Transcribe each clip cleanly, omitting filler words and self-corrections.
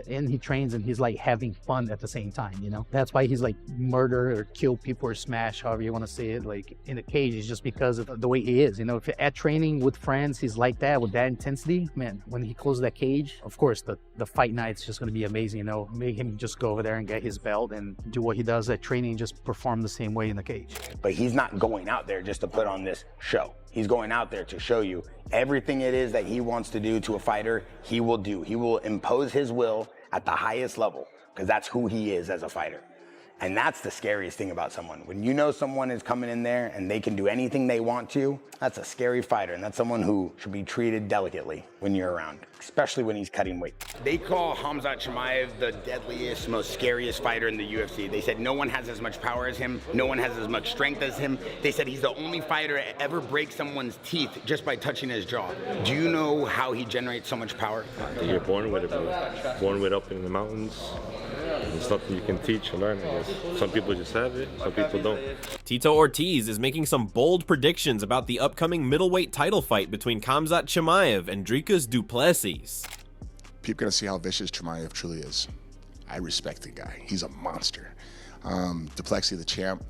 and he trains and he's like having fun at the same time, you know? That's why he's like murder or kill people or smash, however you want to say it, like in the cage. It's just because of the way he is, you know? If at training with friends, he's like that with that intensity, man, when he closes that cage, of course, the fight night's just going to be amazing, you know? Make him just go over there and get his belt and do what he does at training, just perform the same way in the cage. But he's not going out there just to put on this show. He's going out there to show you everything it is that he wants to do to a fighter, he will do. He will impose his will at the highest level, because that's who he is as a fighter. And that's the scariest thing about someone. When you know someone is coming in there and they can do anything they want to, that's a scary fighter, and that's someone who should be treated delicately when you're around, especially when he's cutting weight. They call Khamzat Chimaev the deadliest, most scariest fighter in the UFC. They said no one has as much power as him, no one has as much strength as him. They said he's the only fighter to ever break someone's teeth just by touching his jaw. Do you know how he generates so much power? You're born with it, bro. Born with up in the mountains. It's something you can teach or learn, I guess. Some people just have it, some people don't. Tito Ortiz is making some bold predictions about the upcoming middleweight title fight between Khamzat Chimaev and Dricus du Plessis. People are going to see how vicious Chimaev truly is. I respect the guy. He's a monster. Du Plessis, the champ,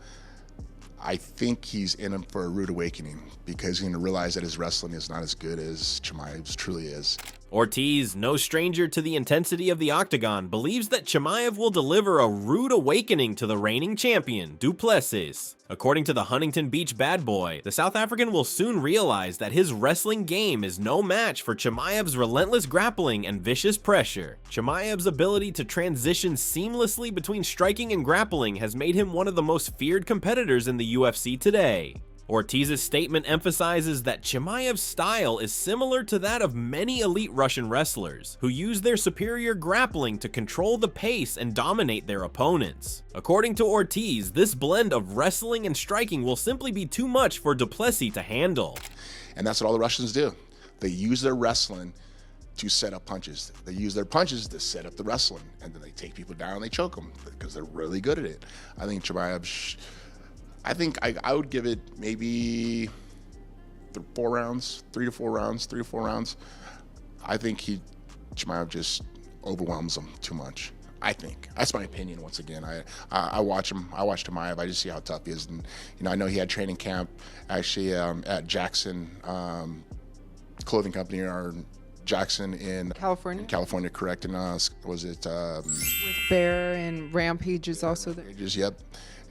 I think he's in him for a rude awakening because he's going to realize that his wrestling is not as good as Chimaev's truly is. Ortiz, no stranger to the intensity of the octagon, believes that Chimaev will deliver a rude awakening to the reigning champion, du Plessis. According to the Huntington Beach bad boy, the South African will soon realize that his wrestling game is no match for Chimaev's relentless grappling and vicious pressure. Chimaev's ability to transition seamlessly between striking and grappling has made him one of the most feared competitors in the UFC today. Ortiz's statement emphasizes that Chimaev's style is similar to that of many elite Russian wrestlers, who use their superior grappling to control the pace and dominate their opponents. According to Ortiz, this blend of wrestling and striking will simply be too much for du Plessis to handle. And that's what all the Russians do. They use their wrestling to set up punches. They use their punches to set up the wrestling, and then they take people down and they choke them because they're really good at it. I think Chimaev, I would give it maybe 4 rounds, 3 to 4 rounds. I think Chimaev just overwhelms him too much. I think that's my opinion. Once again, I watch him. I watch Chimaev. I just see how tough he is, and I know he had training camp actually at Jackson Clothing Company or Jackson in California, correct? And was it with Bear and Rampage is also there. Yep.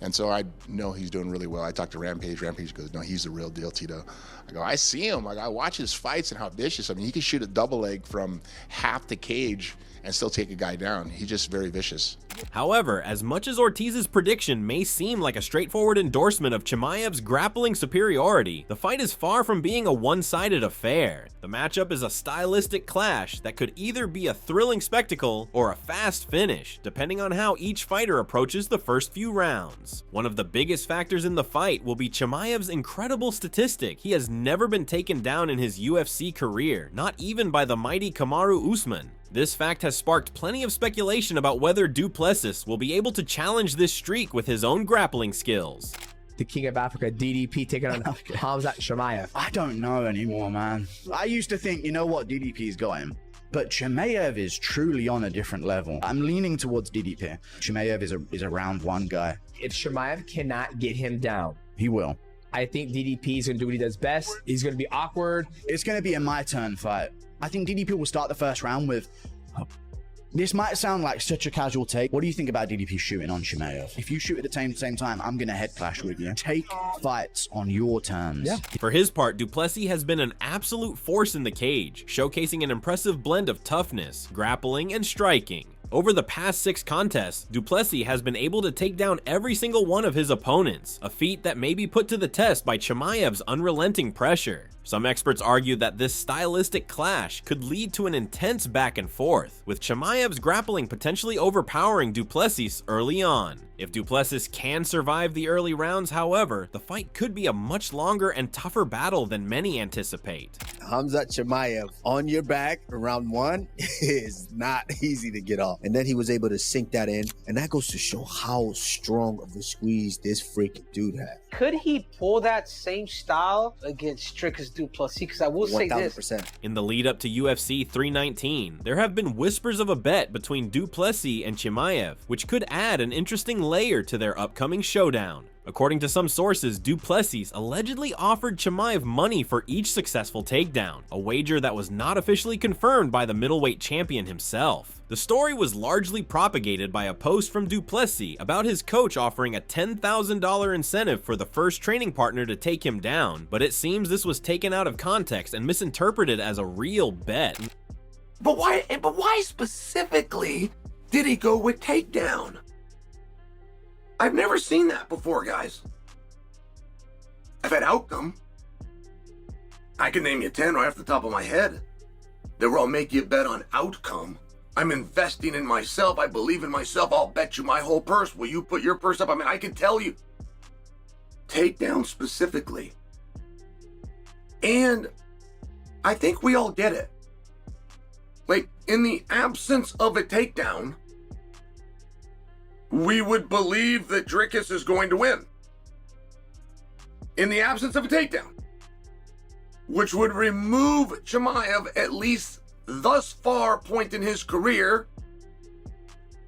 And so I know he's doing really well. I talked to Rampage. Rampage goes, no, he's the real deal, Tito. I go, I see him. I watch his fights and how vicious. I mean, he can shoot a double leg from half the cage and still take a guy down. He's just very vicious. However, as much as Ortiz's prediction may seem like a straightforward endorsement of Chimaev's grappling superiority, the fight is far from being a one-sided affair. The matchup is a stylistic clash that could either be a thrilling spectacle or a fast finish, depending on how each fighter approaches the first few rounds. One of the biggest factors in the fight will be Chimaev's incredible statistic. He has never been taken down in his UFC career, not even by the mighty Kamaru Usman. This fact has sparked plenty of speculation about whether du Plessis will be able to challenge this streak with his own grappling skills. The King of Africa, DDP, taking on Khamzat Chimaev. I don't know anymore, man. I used to think, you know what, DDP's got him. But Chimaev is truly on a different level. I'm leaning towards DDP. Chimaev is a round 1 guy. If Chimaev cannot get him down, he will. I think DDP is going to do what he does best. He's going to be awkward. It's going to be a my turn fight. I think DDP will start the first round with... This might sound like such a casual take. What do you think about DDP shooting on Chimaev? If you shoot at the same time, I'm going to head clash with you. Take fights on your terms. Yeah. For his part, du Plessis has been an absolute force in the cage, showcasing an impressive blend of toughness, grappling, and striking. Over the past 6 contests, du Plessis has been able to take down every single one of his opponents, a feat that may be put to the test by Chimaev's unrelenting pressure. Some experts argue that this stylistic clash could lead to an intense back and forth, with Chimaev's grappling potentially overpowering du Plessis early on. If du Plessis can survive the early rounds, however, the fight could be a much longer and tougher battle than many anticipate. Khamzat Chimaev on your back in round 1 is not easy to get off. And then he was able to sink that in. And that goes to show how strong of a squeeze this freaking dude has. Could he pull that same style against Dricus Du Plessis, because I will say this. 1000%. In the lead up to UFC 319, there have been whispers of a bet between Du Plessis and Chimaev, which could add an interesting layer to their upcoming showdown. According to some sources, Du Plessis allegedly offered Chimaev money for each successful takedown, a wager that was not officially confirmed by the middleweight champion himself. The story was largely propagated by a post from Du Plessis about his coach offering a $10,000 incentive for the first training partner to take him down, but it seems this was taken out of context and misinterpreted as a real bet. But why specifically did he go with takedown? I've never seen that before, guys. I've had outcome. I can name you 10 right off the top of my head. They will all make you bet on outcome. I'm investing in myself. I believe in myself. I'll bet you my whole purse. Will you put your purse up? I mean, I can tell you. Takedown specifically. And I think we all get it. Like, in the absence of a takedown, we would believe that Dricus is going to win. In the absence of a takedown, which would remove Chimaev, at least thus far point in his career,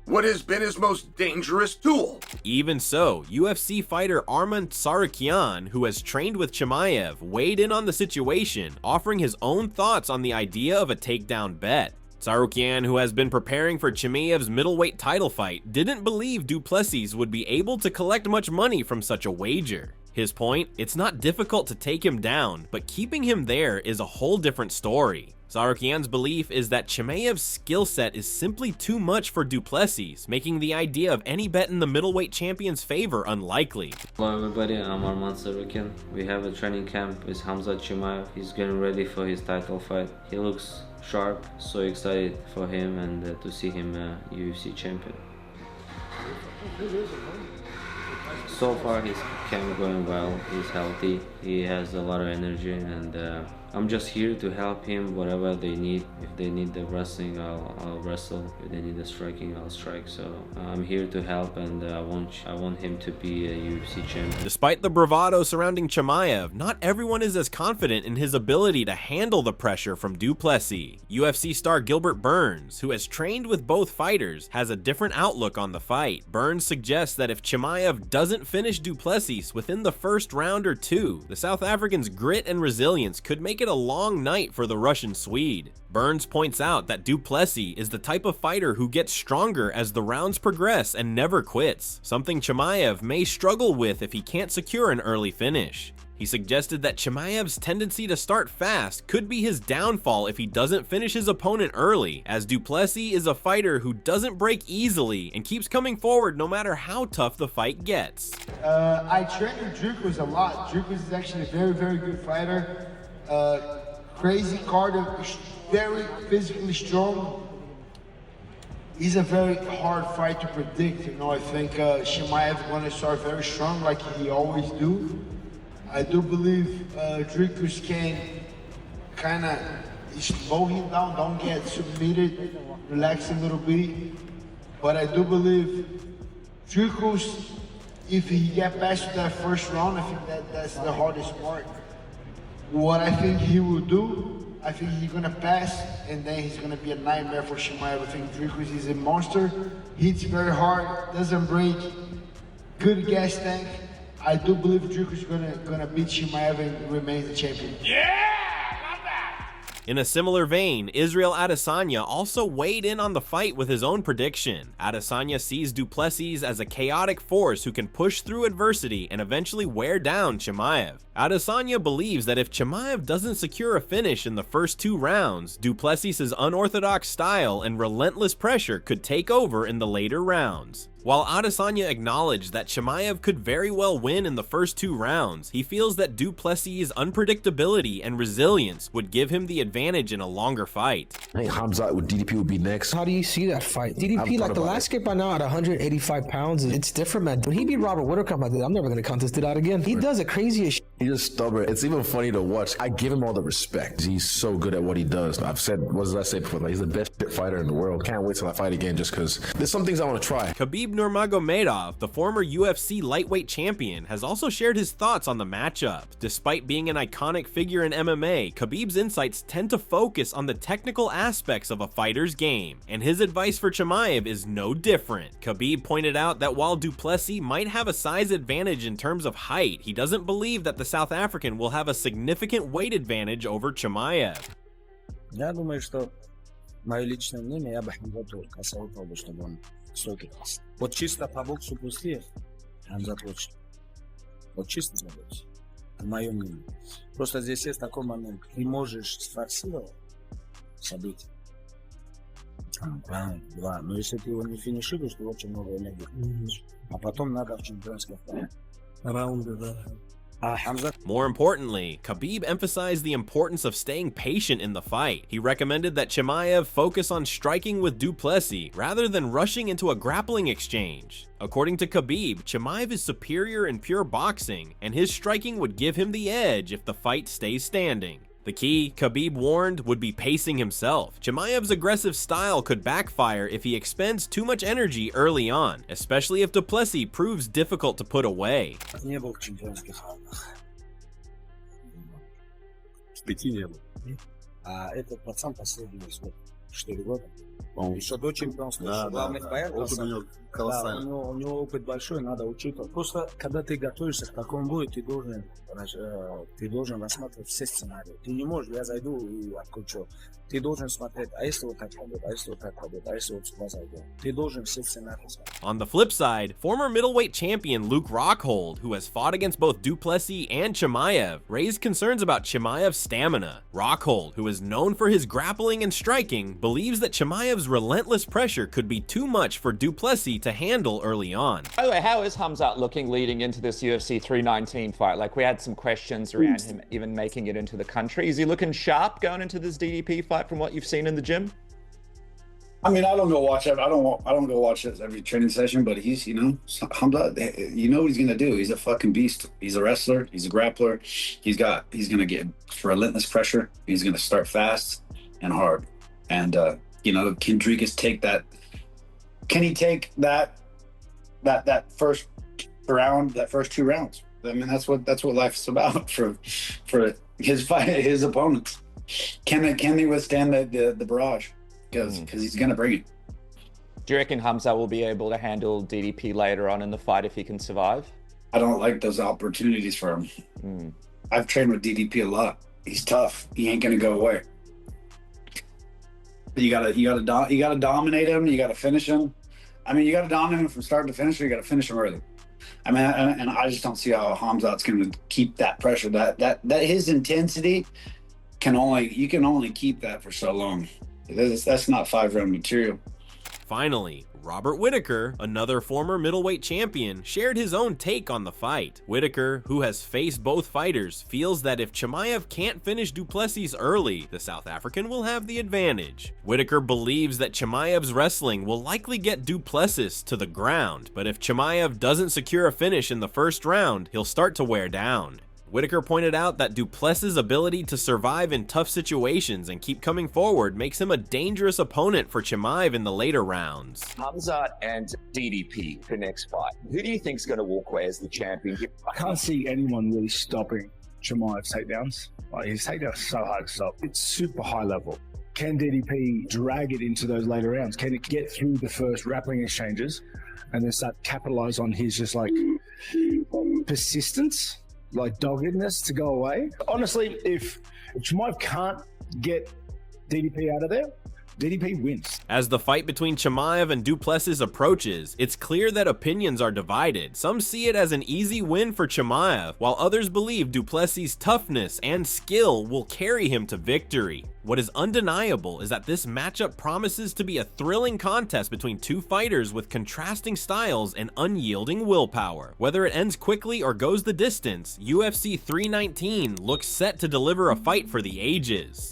what has been his most dangerous tool. Even so, UFC fighter Arman Tsarukyan, who has trained with Chimaev, weighed in on the situation, offering his own thoughts on the idea of a takedown bet. Tsarukyan, who has been preparing for Chimaev's middleweight title fight, didn't believe Du Plessis would be able to collect much money from such a wager. His point, it's not difficult to take him down, but keeping him there is a whole different story. Tsarukyan's belief is that Chimaev's skill set is simply too much for Du Plessis, making the idea of any bet in the middleweight champion's favor unlikely. Hello everybody, I'm Arman Tsarukyan. We have a training camp with Khamzat Chimaev. He's getting ready for his title fight. He looks sharp, so excited for him and to see him UFC champion. So far his camp going well, he's healthy, he has a lot of energy, and I'm just here to help him whatever they need. If they need the wrestling, I'll wrestle. If they need the striking, I'll strike. So I'm here to help, and I want him to be a UFC champion. Despite the bravado surrounding Chimaev, not everyone is as confident in his ability to handle the pressure from Du Plessis. UFC star Gilbert Burns, who has trained with both fighters, has a different outlook on the fight. Burns suggests that if Chimaev doesn't finish Du Plessis within the first round or two, the South African's grit and resilience could make it a long night for the Russian Swede. Burns points out that Du Plessis is the type of fighter who gets stronger as the rounds progress and never quits, something Chimaev may struggle with if he can't secure an early finish. He suggested that Chimaev's tendency to start fast could be his downfall if he doesn't finish his opponent early, as Du Plessis is a fighter who doesn't break easily and keeps coming forward no matter how tough the fight gets. I train with Dricus a lot. Dricus is actually a very, very good fighter. Crazy cardio, very physically strong. He's a very hard fight to predict. You know, I think Chimaev is going to start very strong like he always do. I do believe Dricus can kind of slow him down, don't get submitted, relax a little bit. But I do believe Dricus, if he get past that first round, I think that's the hardest part. What I think he will do, I think he's gonna pass, and then he's gonna be a nightmare for Chimaev. I think Dricus is a monster, hits very hard, doesn't break, good gas tank. I do believe Dricus is gonna beat Chimaev and remain the champion. In a similar vein, Israel Adesanya also weighed in on the fight with his own prediction. Adesanya sees Du Plessis as a chaotic force who can push through adversity and eventually wear down Chimaev. Adesanya believes that if Chimaev doesn't secure a finish in the first two rounds, Du Plessis' unorthodox style and relentless pressure could take over in the later rounds. While Adesanya acknowledged that Chimaev could very well win in the first two rounds, he feels that Du Plessis' unpredictability and resilience would give him the advantage in a longer fight. I think Khamzat with DDP would be next. How do you see that fight? DDP, like the last kick by now at 185 pounds, it's different, man. When he beat Robert Whittaker, I'm never going to contest it out again. He does a crazy as shit. He's just stubborn. It's even funny to watch. I give him all the respect. He's so good at what he does. I've said, what did I say before? Like, he's the best fighter in the world. Can't wait till I fight again just because there's some things I want to try. Khabib Nurmagomedov, the former UFC lightweight champion, has also shared his thoughts on the matchup. Despite being an iconic figure in MMA, Khabib's insights tend to focus on the technical aspects of a fighter's game, and his advice for Chimaev is no different. Khabib pointed out that while du Plessis might have a size advantage in terms of height, he doesn't believe that the South African will have a significant weight advantage over Chimaev. Я думаю, что мое личное мнение, я бы Хамзату посоветовал бы, чтобы он стойкий класс. Вот чисто по боксу пустые, Хамзат лучше. Вот чисто по боксу. Это мое мнение. Просто здесь есть такой момент. Ты можешь сфорсировать события. Правильно, да. Но если ты его не финишируешь, ты очень много энергии. А потом надо в чемпионском раунде, да. More importantly, Khabib emphasized the importance of staying patient in the fight. He recommended that Chimaev focus on striking with du Plessis rather than rushing into a grappling exchange. According to Khabib, Chimaev is superior in pure boxing, and his striking would give him the edge if the fight stays standing. The key, Khabib warned, would be pacing himself. Chimaev's aggressive style could backfire if he expends too much energy early on, especially if du Plessis proves difficult to put away. Не был в чемпионских раундах. В 5 не был. А этот пацан последний 4 года. Еще до чемпионства, еще главных боев. Да, у него опыт большой, надо учитывать. Просто, когда ты готовишься к такому бою, ты должен рассматривать все сценарии. Ты не можешь, я зайду и откручу. Ты должен смотреть, а если вот так пойдет, а если вот так пойдет, а если вот сюда зайдет. Ты должен все сценарии смотреть. On the flip side, former middleweight champion Luke Rockhold, who has fought against both du Plessis and Chimaev, raised concerns about Chimaev's stamina. Rockhold, who is known for his grappling and striking, believes that Chimaev's relentless pressure could be too much for du Plessis to handle early on. By the way, how is Khamzat looking leading into this UFC 319 fight? Like, we had some questions around him even making it into the country. Is he looking sharp going into this DDP fight from what you've seen in the gym? I mean, I don't go watch it. I don't go watch it every training session, but he's, you know, Khamzat, you know what he's gonna do. He's a fucking beast. He's a wrestler. He's a grappler. He's gonna get relentless pressure. He's gonna start fast and hard. And you know, can Dricus take that? Can he take that first round, that first 2 rounds? I mean, that's what life is about for his fight, his opponents. Can they withstand the barrage? Because he's gonna bring it. Do you reckon Khamzat will be able to handle DDP later on in the fight if he can survive? I don't like those opportunities for him. I've trained with DDP a lot. He's tough. He ain't gonna go away. You gotta dominate him. You gotta finish him. I mean, you gotta dominate him from start to finish. Or you gotta finish him early. I mean, and I just don't see how Khamzat's gonna keep that pressure. That his intensity you can only keep that for so long. That's not 5-round material. Finally, Robert Whittaker, another former middleweight champion, shared his own take on the fight. Whittaker, who has faced both fighters, feels that if Chimaev can't finish du Plessis early, the South African will have the advantage. Whittaker believes that Chimaev's wrestling will likely get du Plessis to the ground, but if Chimaev doesn't secure a finish in the first round, he'll start to wear down. Whittaker pointed out that du Plessis' ability to survive in tough situations and keep coming forward makes him a dangerous opponent for Chimaev in the later rounds. Khamzat and DDP for next fight. Who do you think is going to walk away as the champion? I can't see anyone really stopping Chimaev's takedowns. Like, his takedowns are so hard to stop. It's super high level. Can DDP drag it into those later rounds? Can it get through the first grappling exchanges and then start capitalize on his just like persistence? Like doggedness to go away. Honestly, if Chimaev can't get DDP out of there, DDP wins. As the fight between Chimaev and du Plessis approaches, it's clear that opinions are divided. Some see it as an easy win for Chimaev, while others believe du Plessis' toughness and skill will carry him to victory. What is undeniable is that this matchup promises to be a thrilling contest between two fighters with contrasting styles and unyielding willpower. Whether it ends quickly or goes the distance, UFC 319 looks set to deliver a fight for the ages.